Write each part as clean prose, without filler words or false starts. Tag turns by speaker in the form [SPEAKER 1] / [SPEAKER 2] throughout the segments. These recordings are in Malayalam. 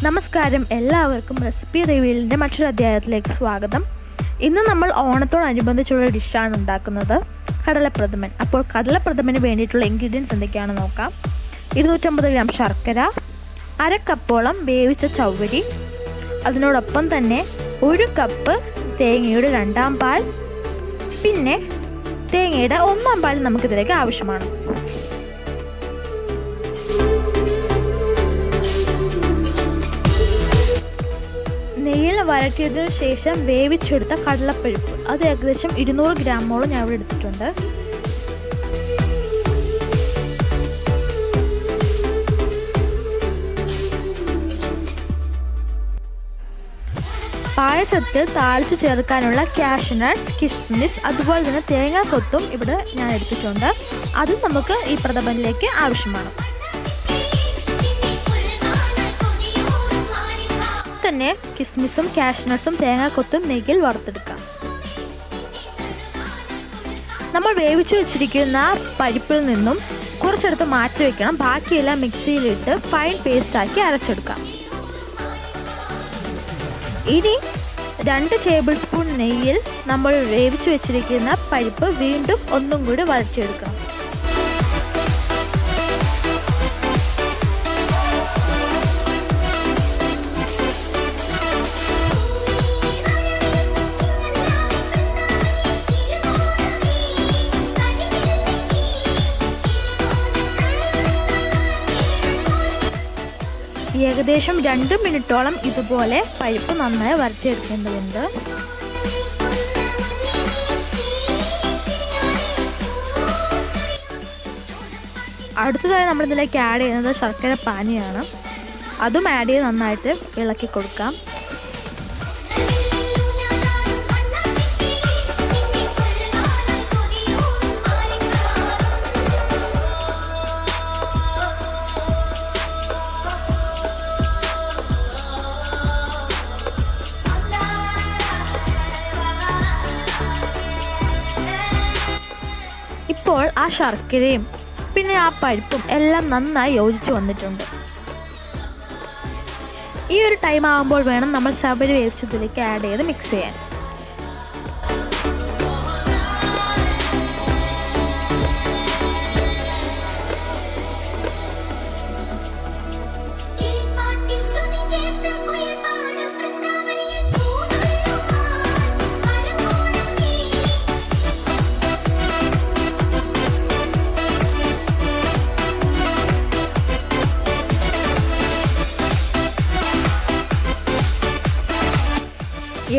[SPEAKER 1] നമസ്കാരം, എല്ലാവർക്കും റെസിപ്പി റിവീലിൻ്റെ മറ്റൊരു അധ്യായത്തിലേക്ക് സ്വാഗതം. ഇന്ന് നമ്മൾ ഓണത്തോടനുബന്ധിച്ചുള്ള ഡിഷാണ് ഉണ്ടാക്കുന്നത്, കടലപ്രഥമൻ. അപ്പോൾ കടലപ്രഥമന് വേണ്ടിയിട്ടുള്ള ഇൻഗ്രീഡിയൻസ് എന്തൊക്കെയാണെന്ന് നോക്കാം. 250 ഗ്രാം ശർക്കര, അര കപ്പോളം വേവിച്ച ചവ്വരി, അതിനോടൊപ്പം തന്നെ 1 കപ്പ് തേങ്ങയുടെ 2ാം പാൽ, പിന്നെ തേങ്ങയുടെ 1ാം പാൽ നമുക്കിതിലേക്ക് ആവശ്യമാണ്. നെയ്യിൽ വരട്ടിയതിനു ശേഷം വേവിച്ചെടുത്ത കടലപ്പരിപ്പ്, അത് ഏകദേശം 200 ഗ്രാമോളം ഞാൻ ഇവിടെ എടുത്തിട്ടുണ്ട്. പായസത്തിൽ താളിച്ച് ചേർക്കാനുള്ള കാഷ്യൂനട്ട്, കിസ്മിസ്, അതുപോലെ തന്നെ തേങ്ങാക്കൊത്തും ഇവിടെ ഞാൻ എടുത്തിട്ടുണ്ട്. അതും നമുക്ക് ഈ പ്രഥമനിലേക്ക് ആവശ്യമാണ്. തന്നെ കിസ്മിസും കാഷ്യൂനട്ട്സും തേങ്ങാക്കൊത്തും നെയ്യിൽ വറുത്തെടുക്കാം. നമ്മൾ വേവിച്ചു വെച്ചിരിക്കുന്ന പരിപ്പിൽ നിന്നും കുറച്ചെടുത്ത് മാറ്റി വയ്ക്കണം. ബാക്കിയെല്ലാം മിക്സിയിലിട്ട് ഫൈൻ പേസ്റ്റാക്കി അരച്ചെടുക്കാം. ഇനി 2 ടേബിൾ സ്പൂൺ നെയ്യിൽ നമ്മൾ വേവിച്ചു വെച്ചിരിക്കുന്ന പരിപ്പ് വീണ്ടും ഒന്നും കൂടി വരച്ചെടുക്കണം. ഏകദേശം 2 മിനിറ്റോളം ഇതുപോലെ പരിപ്പ് നന്നായി വരച്ചെടുക്കേണ്ടതുണ്ട്. അടുത്തതായി നമ്മൾ ഇതിലേക്ക് ആഡ് ചെയ്യുന്നത് ശർക്കര പാനിയാണ്. അതും ആഡ് ചെയ്ത് നന്നായിട്ട് ഇളക്കി കൊടുക്കാം. ഇപ്പോൾ ആ ശർക്കരയും പിന്നെ ആ പരിപ്പും എല്ലാം നന്നായി യോജിച്ച് വന്നിട്ടുണ്ട്. ഈ ഒരു ടൈം ആകുമ്പോൾ വേണം നമ്മൾ ചവ്വരി വേവിച്ചതിലേക്ക് ആഡ് ചെയ്ത് മിക്സ് ചെയ്യാൻ.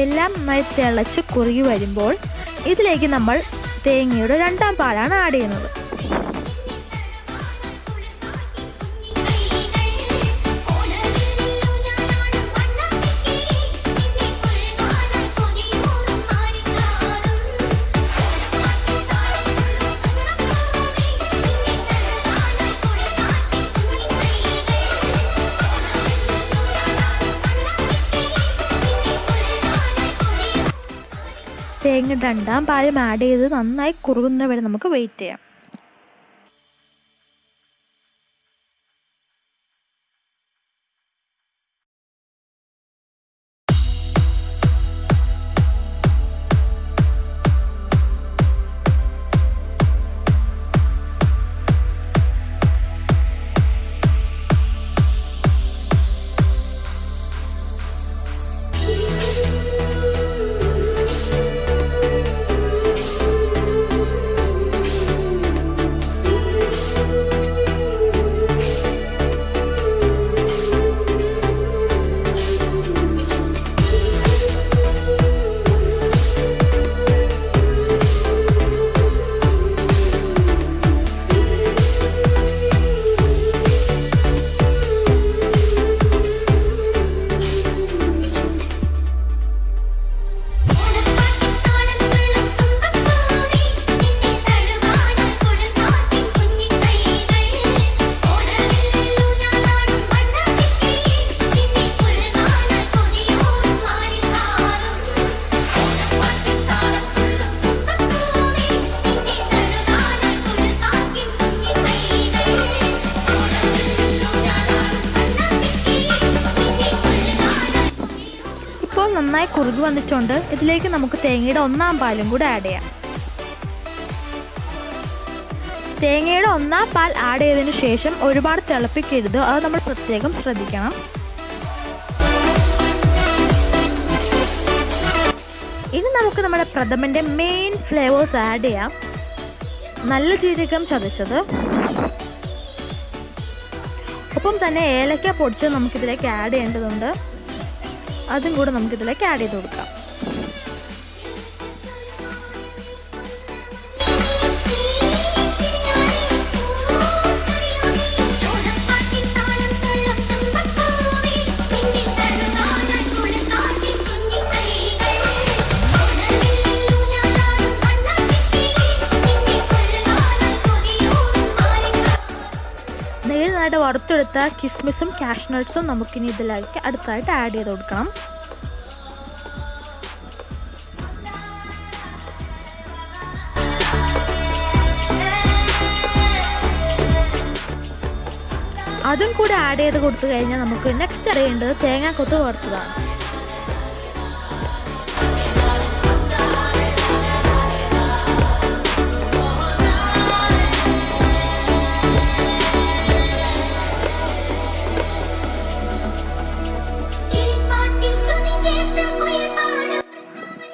[SPEAKER 1] എല്ലാം നന്നായി തിളച്ച് കുറുകി വരുമ്പോൾ ഇതിലേക്ക് നമ്മൾ തേങ്ങയുടെ 2ാം പാലാണ് ആഡ് ചെയ്യുന്നത്. തേങ്ങ 2ാം പാലും ആഡ് ചെയ്ത് നന്നായി കുറുകുന്ന വരെ നമുക്ക് വെയിറ്റ് ചെയ്യാം. നന്നായി കുറുകി വന്നിട്ടുണ്ട്. ഇതിലേക്ക് നമുക്ക് തേങ്ങയുടെ 1-ാം പാലും കൂടെ ആഡ് ചെയ്യാം. തേങ്ങയുടെ 1-ാം പാൽ ആഡ് ചെയ്തതിന് ശേഷം ഒരുപാട് തിളപ്പിക്കരുത്, അത് നമ്മൾ പ്രത്യേകം ശ്രദ്ധിക്കണം. ഇനി നമുക്ക് നമ്മുടെ പ്രഥമൻ്റെ മെയിൻ ഫ്ലേവേഴ്സ് ആഡ് ചെയ്യാം. നല്ല ജീരകം ചതച്ചത്, ഒപ്പം തന്നെ ഏലക്ക പൊടിച്ച് നമുക്കിതിലേക്ക് ആഡ് ചെയ്യേണ്ടതുണ്ട്. അതും കൂടെ നമുക്കിതിലേക്ക് ആഡ് ചെയ്ത് കൊടുക്കാം. നെയ്യിനായിട്ട് വറുത്തെടുത്ത കിസ്മിസും കാഷ്നട്ട്സും നമുക്കിനി ഇതിലേക്ക് അടുത്തായിട്ട് ആഡ് ചെയ്ത് കൊടുക്കണം. അതും കൂടി ആഡ് ചെയ്ത് കൊടുത്തു കഴിഞ്ഞാൽ നമുക്ക് നെക്സ്റ്റ് അറിയേണ്ടത് തേങ്ങാക്കൊത്ത് വറുത്തതാണ്.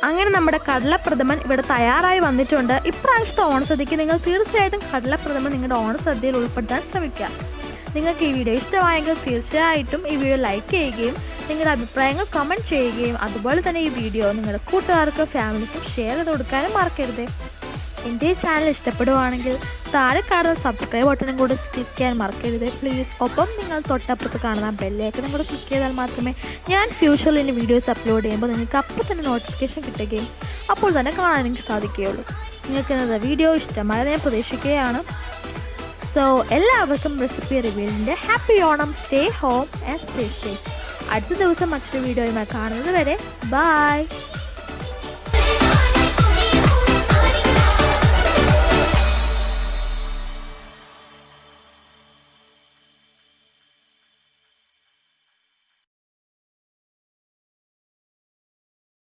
[SPEAKER 1] അങ്ങനെ നമ്മുടെ കടലപ്രഥമൻ ഇവിടെ തയ്യാറായി വന്നിട്ടുണ്ട്. ഇപ്രാവശ്യത്തെ ഓണസദ്യക്ക് നിങ്ങൾ തീർച്ചയായിട്ടും കടലപ്രഥമൻ നിങ്ങളുടെ ഓണസദ്യയിൽ ഉൾപ്പെടുത്താൻ ശ്രമിക്കുക. നിങ്ങൾക്ക് ഈ വീഡിയോ ഇഷ്ടമായെങ്കിൽ തീർച്ചയായിട്ടും ഈ വീഡിയോ ലൈക്ക് ചെയ്യുകയും നിങ്ങളുടെ അഭിപ്രായങ്ങൾ കമൻറ്റ് ചെയ്യുകയും അതുപോലെ തന്നെ ഈ വീഡിയോ നിങ്ങളുടെ കൂട്ടുകാർക്ക് ഫാമിലിക്കും ഷെയർ ചെയ്ത് കൊടുക്കാനും മറക്കരുത്. എൻ്റെ ഈ ചാനൽ ഇഷ്ടപ്പെടുവാണെങ്കിൽ താഴെ കാണുന്ന സബ്സ്ക്രൈബ് ബട്ടണും കൂടി ക്ലിക്ക് ചെയ്യാൻ മറക്കരുത് പ്ലീസ്. ഒപ്പം നിങ്ങൾ തൊട്ടപ്പുറത്ത് കാണുന്ന ബെല്ലൈക്കണും കൂടി ക്ലിക്ക് ചെയ്താൽ മാത്രമേ ഞാൻ ഫ്യൂച്ചറിൽ ഇനി വീഡിയോസ് അപ്ലോഡ് ചെയ്യുമ്പോൾ നിങ്ങൾക്ക് അപ്പോൾ തന്നെ നോട്ടിഫിക്കേഷൻ കിട്ടുകയും അപ്പോൾ തന്നെ കാണാനും സാധിക്കുകയുള്ളൂ. നിങ്ങൾക്ക് ഇന്നത്തെ വീഡിയോ ഇഷ്ടമായത് ഞാൻ പ്രതീക്ഷിക്കുകയാണ്. സോ എല്ലാവർക്കും റെസിപ്പി റിവ്യൂവിൻ്റെ happy Onam. Stay home and stay safe. അടുത്ത ദിവസം മറ്റൊരു വീഡിയോയുമായി കാണുന്നത് വരെ ബൈ.